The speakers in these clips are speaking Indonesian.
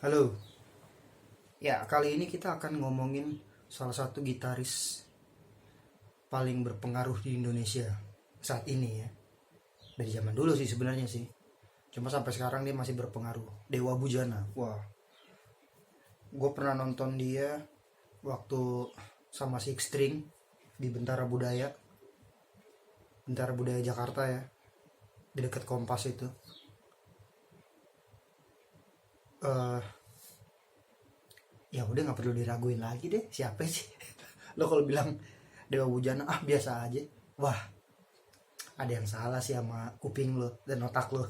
Halo, ya kali ini kita akan ngomongin salah satu gitaris paling berpengaruh di Indonesia saat ini ya. Dari zaman dulu sih sebenarnya sih. Cuma sampai sekarang dia masih berpengaruh. Dewa Bujana. Wah, gue pernah nonton dia waktu sama Six String di Bentara Budaya Jakarta ya, di dekat Kompas itu. Eh, Ya udah nggak perlu diraguin lagi deh, siapa sih? Lo kalau bilang Dewa Bujana, ah biasa aja. Wah, ada yang salah sih sama kuping lo dan otak lo.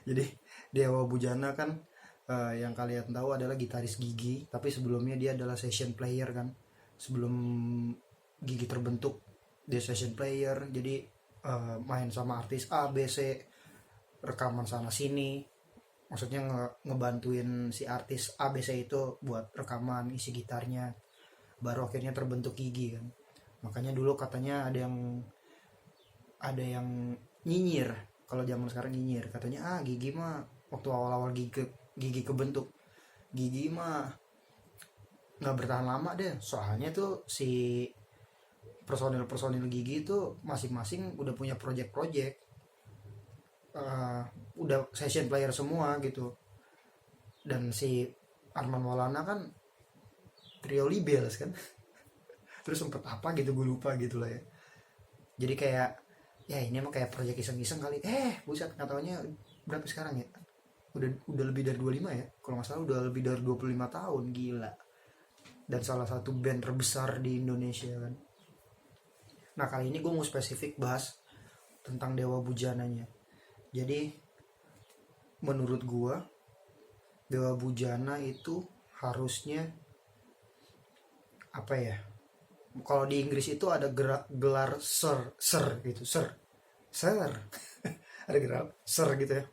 Jadi Dewa Bujana kan yang kalian tahu adalah gitaris Gigi, tapi sebelumnya dia adalah session player kan. Sebelum Gigi terbentuk, dia session player. Jadi main sama artis A, B, C, rekaman sana sini. Maksudnya ngebantuin si artis A, B, C itu buat rekaman isi gitarnya. Baru akhirnya terbentuk Gigi kan. Makanya dulu katanya ada yang nyinyir, kalau zaman sekarang nyinyir katanya, Gigi mah waktu awal-awal Gigi kebentuk, Gigi mah nggak bertahan lama deh, soalnya tuh si personil Gigi itu masing-masing udah punya project-project, udah session player semua gitu. Dan si Arman Maulana kan trio Libels kan. Terus sempet apa gitu gue lupa gitu lah ya. Jadi kayak ya ini emang kayak project iseng-iseng kali. Buset, nggak taunya berapa sekarang ya? Udah lebih dari 25 ya. Kalau nggak salah udah lebih dari 25 tahun, gila. Dan salah satu band terbesar di Indonesia kan. Nah, kali ini gue mau spesifik bahas tentang Dewa Bujananya. Jadi menurut gue Dewa Bujana itu harusnya apa ya? Kalau di Inggris itu ada gelar sir gitu, sir. Ada gelar sir gitu ya.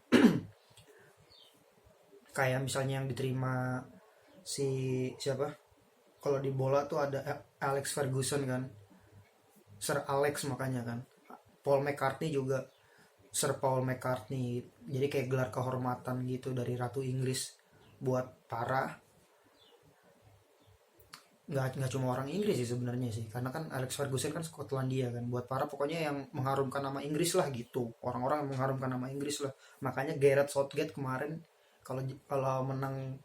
Kayak misalnya yang diterima si siapa, kalau di bola tuh ada Alex Ferguson kan, Sir Alex makanya kan. Paul McCartney juga Sir Paul McCartney. Jadi kayak gelar kehormatan gitu dari Ratu Inggris buat para, nggak cuma orang Inggris sih sebenarnya sih, karena kan Alex Ferguson kan Skotlandia kan, buat para pokoknya yang mengharumkan nama Inggris lah gitu, orang-orang yang mengharumkan nama Inggris lah. Makanya Gareth Southgate kemarin kalau kalau menang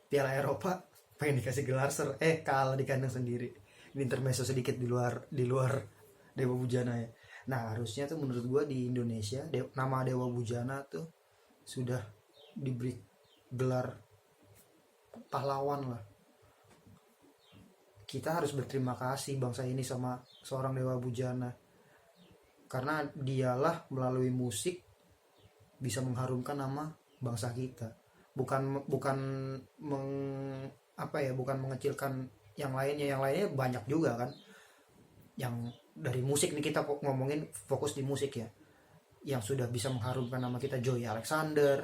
Piala Eropa pengen dikasih gelar Sir, kalah di kandang sendiri. Ini intermezzo sedikit di luar Dewa Bujana ya. Nah, harusnya tuh menurut gua di Indonesia nama Dewa Bujana tuh sudah diberi gelar pahlawan lah. Kita harus berterima kasih bangsa ini sama seorang Dewa Bujana, karena dialah melalui musik bisa mengharumkan nama bangsa kita. Bukan meng, bukan mengecilkan yang lainnya banyak juga kan. Yang dari musik nih, kita ngomongin fokus di musik ya, yang sudah bisa mengharumkan nama kita, Joy Alexander,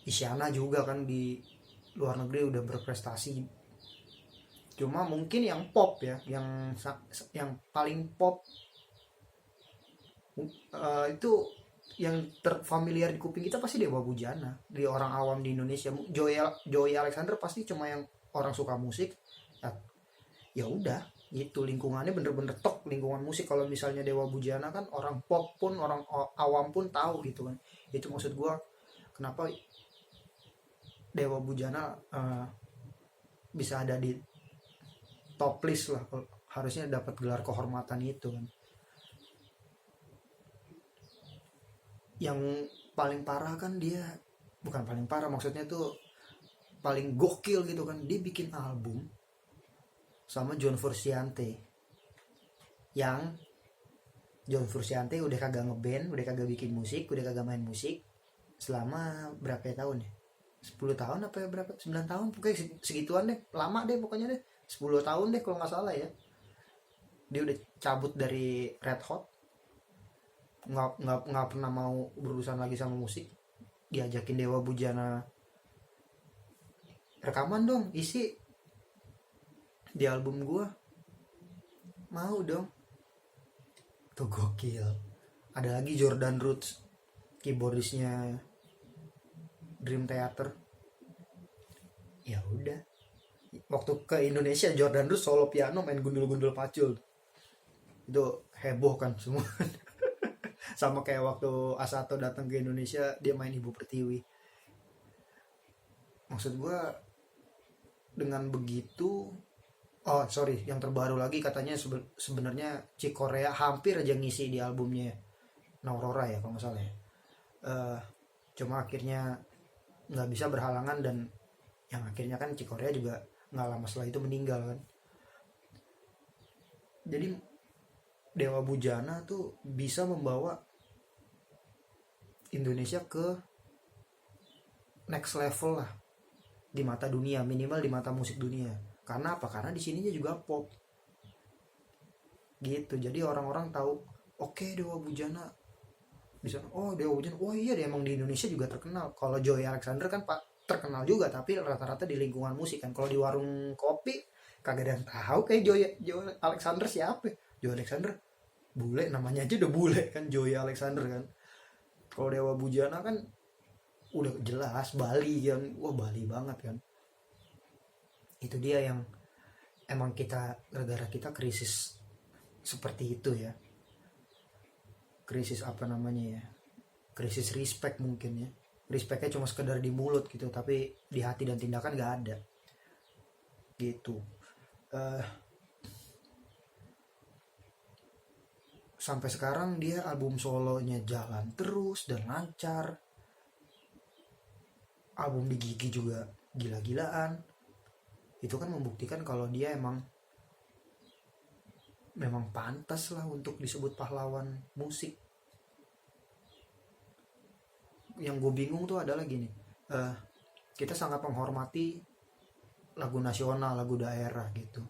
Isyana juga kan di luar negeri udah berprestasi. Cuma mungkin yang pop ya, yang paling pop itu yang terfamiliar di kuping kita pasti Dewa Bujana di orang awam di Indonesia. Joey Alexander pasti cuma yang orang suka musik ya, ya udah gitu, lingkungannya bener-bener tok lingkungan musik. Kalau misalnya Dewa Bujana kan orang pop pun, orang awam pun tahu gitu kan. Itu maksud gua kenapa Dewa Bujana bisa ada di top list lah, harusnya dapat gelar kehormatan itu kan. Yang paling parah kan dia, bukan paling parah maksudnya tuh paling gokil gitu kan, dia bikin album sama John Frusciante, yang John Frusciante udah kagak ngeband, udah kagak bikin musik, udah kagak main musik selama berapa tahun ya, 10 tahun apa ya, berapa, 9 tahun pokoknya segituan deh, lama deh pokoknya deh, 10 tahun deh kalau nggak salah ya. Dia udah cabut dari Red Hot, nggak pernah mau berurusan lagi sama musik. Diajakin Dewa Bujana, rekaman dong, isi di album gua, mau dong. Tuh gokil. Ada lagi Jordan Roots, keyboardisnya Dream Theater. Ya udah, waktu ke Indonesia Jordan Rus solo piano main gundul-gundul pacul, itu heboh kan semua. Sama kayak waktu Asato datang ke Indonesia dia main Ibu Pertiwi. Maksud gua dengan begitu, oh sorry, yang terbaru lagi katanya sebenarnya Chick Corea hampir aja ngisi di albumnya Aurora ya kalau nggak salah ya. Cuma akhirnya nggak bisa berhalangan, dan yang akhirnya kan Chick Corea juga nggak lama setelah itu meninggal kan. Jadi Dewa Bujana tuh bisa membawa Indonesia ke next level lah di mata dunia, minimal di mata musik dunia. Karena apa? Karena di sininya juga pop gitu. Jadi orang-orang tahu, oke, Dewa Bujana bisa. Oh, Dewa Bujana, oh iya dia emang di Indonesia juga terkenal. Kalau Joey Alexander kan pak terkenal juga, tapi rata-rata di lingkungan musik kan. Kalau di warung kopi kagak ada yang tahu kayak Joey Alexander siapa. Joey Alexander bule, namanya aja udah bule kan, Joey Alexander kan. Kalau Dewa Bujana kan udah jelas Bali kan, wah Bali banget kan. Itu dia yang emang kita, negara kita krisis seperti itu ya, krisis apa namanya ya, krisis respect mungkin ya. Respectnya cuma sekedar di mulut gitu, tapi di hati dan tindakan gak ada gitu. Sampai sekarang dia album solonya jalan terus dan lancar. Album di Gigi juga gila-gilaan. Itu kan membuktikan kalau dia memang pantas lah untuk disebut pahlawan musik. Yang gue bingung tuh adalah gini, kita sangat menghormati lagu nasional, lagu daerah gitu,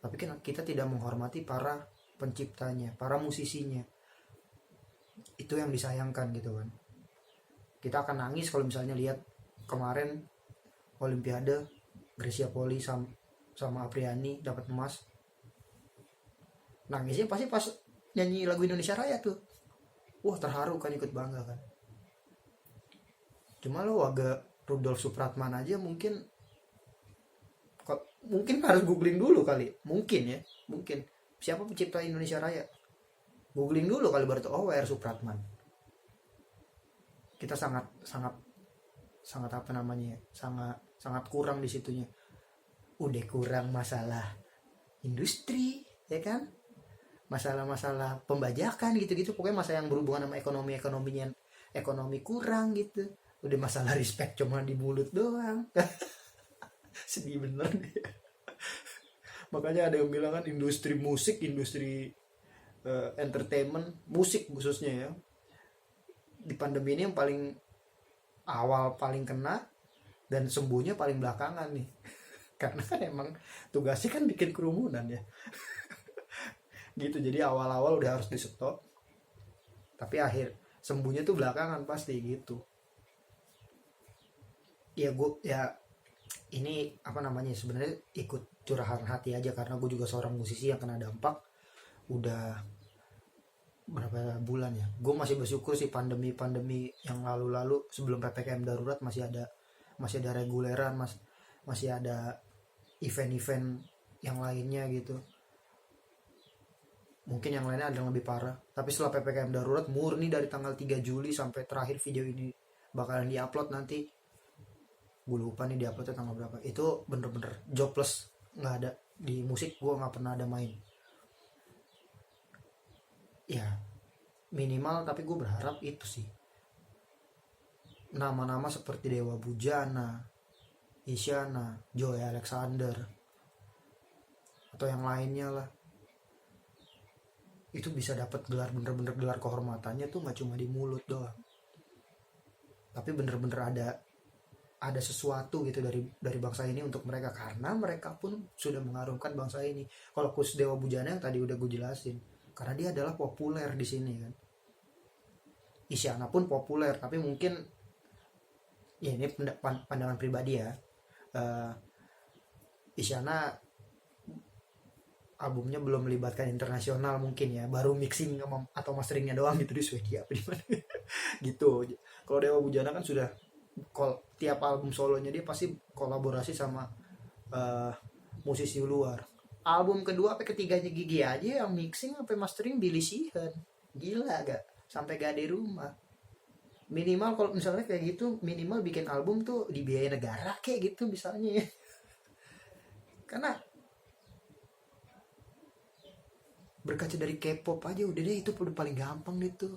tapi kan kita tidak menghormati para penciptanya, para musisinya. Itu yang disayangkan gitu kan. Kita akan nangis kalau misalnya lihat kemarin Olimpiade Gracia Poli sama Apriani dapat emas. Nangisnya pasti pas nyanyi lagu Indonesia Raya tuh, wah terharu kan, ikut bangga kan. Cuma lo agak Rudolf Supratman aja mungkin harus googling dulu kali, mungkin siapa pencipta Indonesia Raya, googling dulu kali baru tuh, oh W.R. Supratman. Kita sangat apa namanya, sangat kurang di situnya. Udah kurang masalah industri ya kan, masalah pembajakan gitu-gitu, pokoknya masalah yang berhubungan sama ekonomi kurang gitu. Udah masalah respect cuma di mulut doang. Sedih bener nih. Makanya ada yang bilang kan industri musik, industri entertainment, musik khususnya ya, di pandemi ini yang paling awal paling kena dan sembuhnya paling belakangan nih. Karena kan emang tugasnya kan bikin kerumunan ya. Gitu, jadi awal-awal udah harus di stop, tapi akhir sembuhnya tuh belakangan pasti gitu. Ya ini apa namanya, sebenarnya ikut curahan hati aja, karena gue juga seorang musisi yang kena dampak udah berapa bulan ya. Gue masih bersyukur sih pandemi yang lalu sebelum PPKM darurat masih ada reguleran, masih ada event-event yang lainnya gitu. Mungkin yang lainnya ada yang lebih parah, tapi setelah PPKM darurat murni dari tanggal 3 Juli sampai terakhir video ini bakalan diupload nanti, gue lupa nih diuploadnya tanggal berapa. Itu bener-bener jobless, nggak ada di musik, gue nggak pernah ada main ya, minimal. Tapi gue berharap itu sih, nama-nama seperti Dewa Bujana, Isyana, Joey Alexander atau yang lainnya lah, itu bisa dapat gelar, bener-bener gelar kehormatannya tuh nggak cuma di mulut doang, tapi bener-bener ada sesuatu gitu dari bangsa ini untuk mereka, karena mereka pun sudah mengharumkan bangsa ini. Kalau khusus Dewa Bujana yang tadi udah gue jelasin, karena dia adalah populer di sini kan. Isyana pun populer, tapi mungkin ya ini pandangan pribadi ya, Isyana albumnya belum melibatkan internasional mungkin ya, baru mixing atau masteringnya doang gitu di Swedia apa di mana gitu. Kalau Dewa Bujana kan sudah tiap album solonya dia pasti kolaborasi sama eh, musisi luar. Album kedua sampai ketiganya Gigi aja yang mixing sampai mastering Billy Sheehan. Gila gak? Sampai gak ada rumah. Minimal kalau misalnya kayak gitu, minimal bikin album tuh dibiayai negara kayak gitu misalnya ya. Karena berkaca dari K-pop aja udah deh, itu udah paling gampang deh tuh.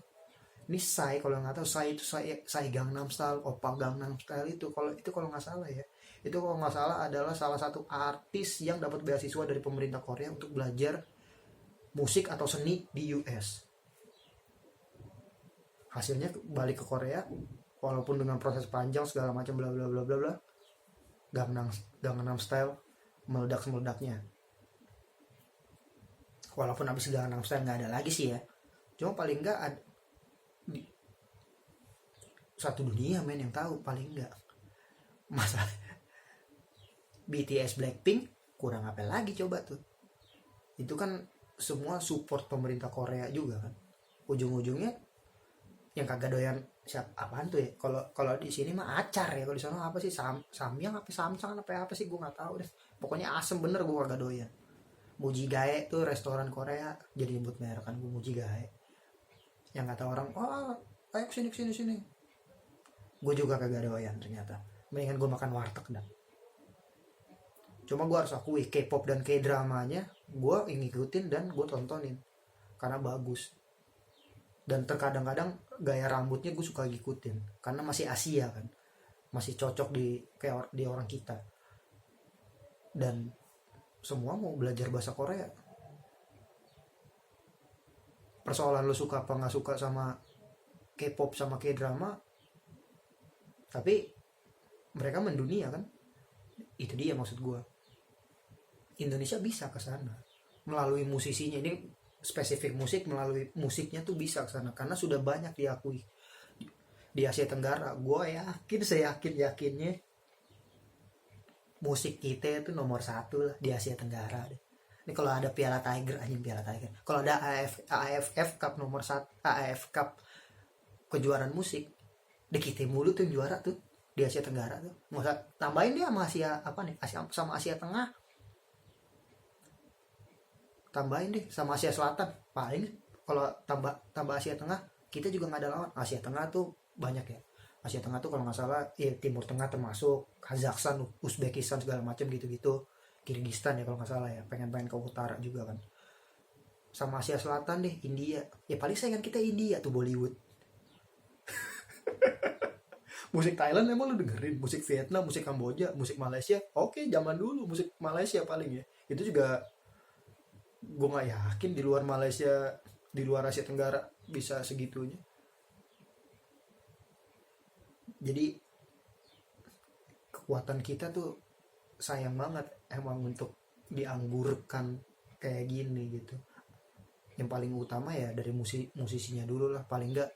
Ini Psy, kalau nggak tahu Psy itu Psy Gangnam Style, Oppa Gangnam Style itu, kalau nggak salah ya, itu kalau nggak salah adalah salah satu artis yang dapat beasiswa dari pemerintah Korea untuk belajar musik atau seni di US. Hasilnya balik ke Korea, walaupun dengan proses panjang segala macam bla bla bla bla bla, Gangnam Gangnam Style meledaknya. Walaupun abis Gangnam Style nggak ada lagi sih ya, cuma paling nggak ada satu dunia men yang tahu paling nggak. Masa BTS Blackpink kurang apa lagi coba tuh. Itu kan semua support pemerintah Korea juga kan. Ujung-ujungnya yang kagak doyan siapa apaan tuh ya. Kalau di sini mah acar ya, kalau di sana apa sih samyang apa samsang apa sih gue nggak tahu deh. Pokoknya asem bener, gue kagak doyan. Muji Gae tuh restoran Korea, jadi nyebut merek kan, gue Muji Gae. Yang kata orang, ayo sini. Gue juga kagak doyan ternyata. Mendingan gue makan warteg dah. Cuma gue harus akui K-pop dan K-dramanya gue ngikutin dan gue tontonin karena bagus. Dan terkadang-kadang gaya rambutnya gue suka ngikutin karena masih Asia kan, masih cocok di orang kita. Dan semua mau belajar bahasa Korea. Persoalan lo suka apa nggak suka sama K-pop sama K-drama, tapi mereka mendunia kan. Itu dia maksud gue. Indonesia bisa ke sana melalui musisinya. Ini spesifik musik, melalui musiknya tuh bisa ke sana karena sudah banyak diakui di Asia Tenggara. Gue yakin, seyakin-yakinnya musik kita itu nomor 1 lah di Asia Tenggara deh. Ini kalau ada Piala Tiger, Piala Tiger. Kalau ada AFF Cup nomor 1, AFF Cup kejuaraan musik, di kita mulu tuh yang juara tuh di Asia Tenggara tuh. Mau tambahin dia sama Asia apa nih? Sama Asia Tengah. Tambahin deh sama Asia Selatan. Paling kalau tambah Asia Tengah, kita juga nggak ada lawan. Asia Tengah tuh banyak ya. Asia Tengah tuh kalau nggak salah ya Timur Tengah termasuk Kazakhstan, Uzbekistan segala macam gitu-gitu. Kirgistan ya kalau nggak salah ya. Pengen ke utara juga kan. Sama Asia Selatan deh, India. Ya paling saingan kita India tuh, Bollywood. Musik Thailand emang lu dengerin, musik Vietnam, musik Kamboja, musik Malaysia. Oke, zaman dulu musik Malaysia paling ya. Itu juga gue nggak yakin di luar Malaysia, di luar Asia Tenggara bisa segitunya. Jadi kekuatan kita tuh sayang banget emang untuk dianggurkan kayak gini gitu. Yang paling utama ya dari musisinya dulu lah. Paling nggak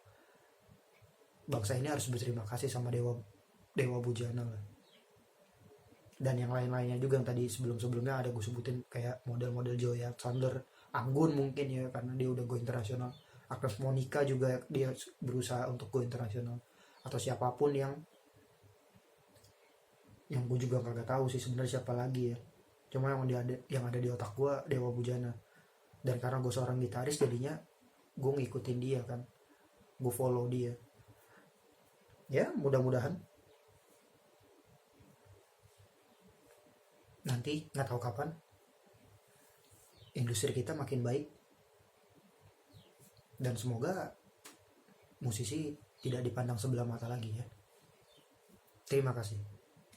bangsa ini harus berterima kasih sama Dewa Bujana lah. Dan yang lain-lainnya juga yang tadi sebelumnya ada gue sebutin, kayak model-model Joy Alexander, Anggun mungkin ya karena dia udah go internasional. Agnes Monica juga dia berusaha untuk go internasional. Atau siapapun yang gue juga kagak tahu sih sebenarnya siapa lagi ya. Cuma yang ada di otak gue Dewa Bujana. Dan karena gue seorang gitaris jadinya gue ngikutin dia kan, gue follow dia. Ya mudah-mudahan nanti nggak tahu kapan industri kita makin baik dan semoga musisi tidak dipandang sebelah mata lagi ya. Terima kasih.